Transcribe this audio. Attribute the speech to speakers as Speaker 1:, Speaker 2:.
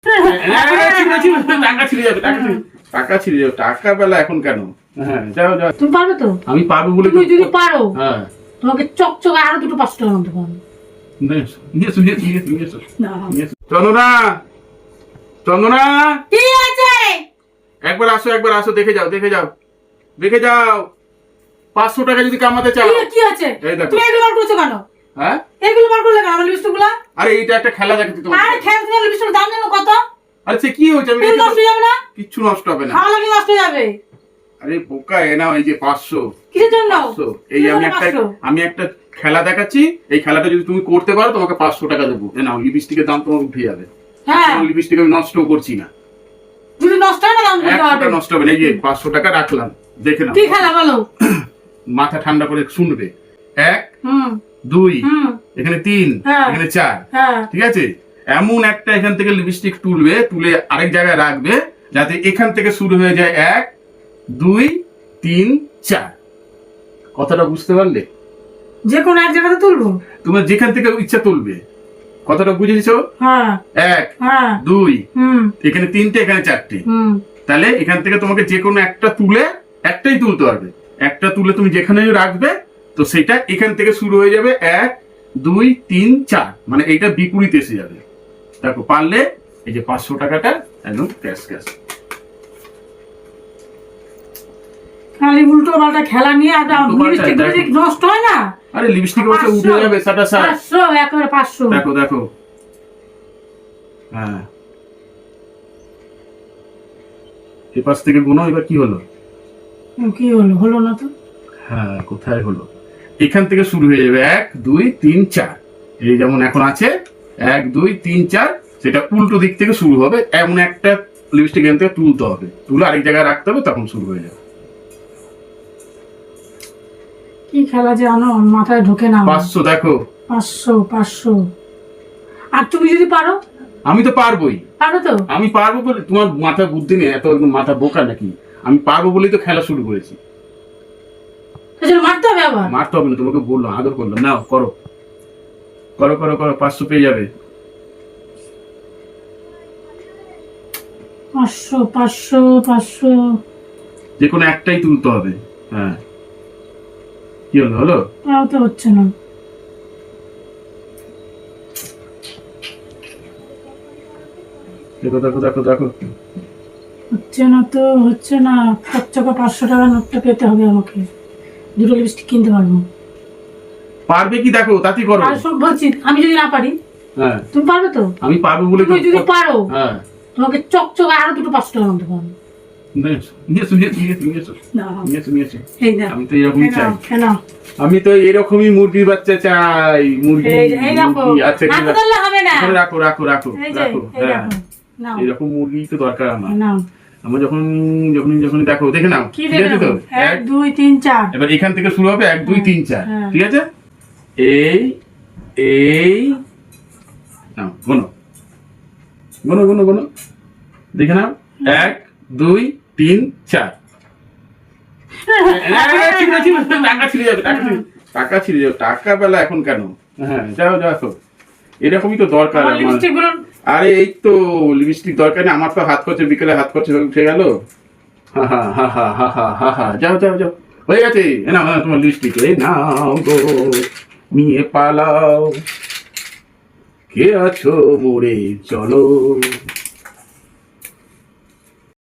Speaker 1: টাকা ছিঁড়ে যাবে, টাকা ছিঁড়ে যাবে, টাকা বেলা এখন কেন? হ্যাঁ যাও যাও।
Speaker 2: তুমি পারবে তো?
Speaker 1: আমি পারবো বলে।
Speaker 2: তুমি যদি পারো
Speaker 1: হ্যাঁ
Speaker 2: তোমাকে চকচকে আরো দুটো 5 টাকা মতো পাবো।
Speaker 1: চন্দনা, চন্দনা,
Speaker 2: কি আছে?
Speaker 1: একবার আসো, একবার আসো, দেখে যাও, দেখে যাও, দেখে যাও। 500 টাকা যদি কামাতে চাও।
Speaker 2: কি আছে?
Speaker 1: এই দেখো।
Speaker 2: তুমি এগুলো বার করছো কেন?
Speaker 1: হ্যাঁ
Speaker 2: এগুলো বার করলে কেন? আমার লিপস্টিকগুলো।
Speaker 1: আরে এইটা একটা খেলা দেখাচ্ছি তোমাকে।
Speaker 2: আরে খেলতে গেলে লিপস্টিকের দাম জানো কত?
Speaker 1: আরে সে কি হয়েছে? আমি
Speaker 2: নষ্ট হয়ে যাবে না?
Speaker 1: কিচ্ছু নষ্ট হবে না।
Speaker 2: খাওয়া লাগে নষ্ট হয়ে যাবে।
Speaker 1: আরে বোকা, এ নাও, এই যে 500।
Speaker 2: কিসের জন্য?
Speaker 1: 500। এই আমি একটা খেলা দেখাচ্ছি, এই খেলাটা যদি তুমি করতে পারো তোমাকে 500 টাকা দেবো। এ নাও, লিপস্টিকের দাম তোমার উঠে যাবে।
Speaker 2: হ্যাঁ,
Speaker 1: লিপস্টিক আমি নষ্ট করছি না।
Speaker 2: যদি নষ্ট হয় না দাম দিতে হবে।
Speaker 1: নষ্ট হবে না। এই যে 500 টাকা রাখলাম, দেখে নাও।
Speaker 2: কি খেলা বলো?
Speaker 1: মাথা ঠান্ডা করে শুনবে। 1
Speaker 2: হুম
Speaker 1: 2
Speaker 2: হুম
Speaker 1: এখানে 3
Speaker 2: হ্যাঁ।
Speaker 1: এখানে 4।
Speaker 2: হ্যাঁ,
Speaker 1: ঠিক আছে? এমন একটা এখান থেকে লিপস্টিক তুলবে, তুলে আরেক জায়গায় রাখবে, যাতে এখান থেকে শুরু হয়ে যায় 1 2 3 4। কথাটা বুঝতে পারলে?
Speaker 2: যে কোনো এক জায়গাতে তুলবো।
Speaker 1: তোমার যেখান থেকে ইচ্ছা তুলবে। কথাটা বুঝেছো?
Speaker 2: হ্যাঁ
Speaker 1: 1
Speaker 2: হ্যাঁ
Speaker 1: 2
Speaker 2: হুম
Speaker 1: এখানে 3টে, এখানে 4টে।
Speaker 2: হুম
Speaker 1: তাহলে এখান থেকে তোমাকে যে কোনো একটা তুলে, একটাই তুলতে পারবে। একটা তুলে তুমি যেখানে রাখবে, তো সেটা এখান থেকে শুরু হয়ে যাবে 1 2 3 4, মানে এইটা বিপরীত এসে যাবে। দেখো পারলে? এই যে 500 টাকাটা একদম ক্যাশ ক্যাশ।
Speaker 2: খালি উল্টো পাল্টা খেলা নিয়ে আর লিপস্টিক গুলো যে নষ্ট হয় না।
Speaker 1: আরে লিপস্টিক ওটা উঠে যাবে সাটা সাট।
Speaker 2: 500 একবারে 500।
Speaker 1: দেখো দেখো। হ্যাঁ, এই পাশ থেকে গুনো, এবার কি হলো?
Speaker 2: কি হলো? হলো না তো।
Speaker 1: হ্যাঁ, কোথায় হলো? এখান থেকে শুরু হয়ে যাবে 1 2 3 4। এই যেমন এখন আছে 1 2 3 4, সেটা উল্টো দিক থেকে শুরু হবে। এমন একটা লিপস্টিক এখান থেকে তুলতে হবে, তুলে আরেক জায়গায় রাখতে হবে, তখন শুরু হয়ে যাবে।
Speaker 2: কি খেলা যে আনো মাথায় ঢোকে না।
Speaker 1: 500 দেখো।
Speaker 2: 500 আর তুমি যদি পারো?
Speaker 1: আমি তো পারবোই।
Speaker 2: পারো তো?
Speaker 1: আমি পারবো বলে, তোমার মাথা বুদ্ধি নেই, এত মাথা বোকা নাকি? আমি পারবো বলেই তো খেলা শুরু করেছি।
Speaker 2: তাহলে মারতে হবে আবার?
Speaker 1: মারতে হবে না, তোমাকে বললাম, আদর করলাম। নাও করো করো করো করো, 500 পেয়ে যাবে।
Speaker 2: 500
Speaker 1: যে কোনো একটাই তুলতে হবে। হ্যাঁ, কি হলো? হলো?
Speaker 2: তাও তো হচ্ছে না।
Speaker 1: দেখো দেখো দেখো দেখো।
Speaker 2: হচ্ছে না তো, হচ্ছে না। চকচকে 500 টাকা নোটটা পেতে হবে আমাকে। দুটো লিপস্টিক কিনতে পারবো।
Speaker 1: পারবে কি দেখো, তাতেই করো।
Speaker 2: আর সব বলছি, আমি যদি না পারি?
Speaker 1: হ্যাঁ,
Speaker 2: তুমি পারবে তো?
Speaker 1: আমি পারবো বলে।
Speaker 2: তুমি যদি পারো
Speaker 1: হ্যাঁ,
Speaker 2: তোমাকে চকচকে আরো দুটো 5 টাকা মতো পাবো।
Speaker 1: আমি তো এরকমই চাই। আমি তো এরকমই মুরগির বাচ্চা চাই। মুরগি আচ্ছা, রাখো রাখো রাখো রাখো। হ্যাঁ, এরকম মুরগি তো দরকার আমার। আমরা যখন যখন যখন দেখো, দেখে নাও। ঠিক আছে তো?
Speaker 2: 1 2 3 4।
Speaker 1: এবার এখান থেকে শুরু হবে 1 2 3 4। ঠিক আছে? এই এই নাও, গোনো গোনো গোনো গোনো, দেখে নাও। 1 2 3 4। টাকা ছিঁড়ে যাবে, টাকা ছিঁড়ে যাবে, টাকা বেলা এখন কেন? হ্যাঁ যাও যাও। এরকমই তো দরকার আমার। আরে এই তো লিপস্টিক দরকার নেই আমার, তো হাত খরচে, বিকেলে হাত খরচে উঠে গেল। হা হা হা হা হা হা হা হা। যাও যাও যাও, হয়ে গেছে। না তোমার লিপস্টিক, এই নাও গো, নিয়ে পালাও, কে আছো মোরে চলো।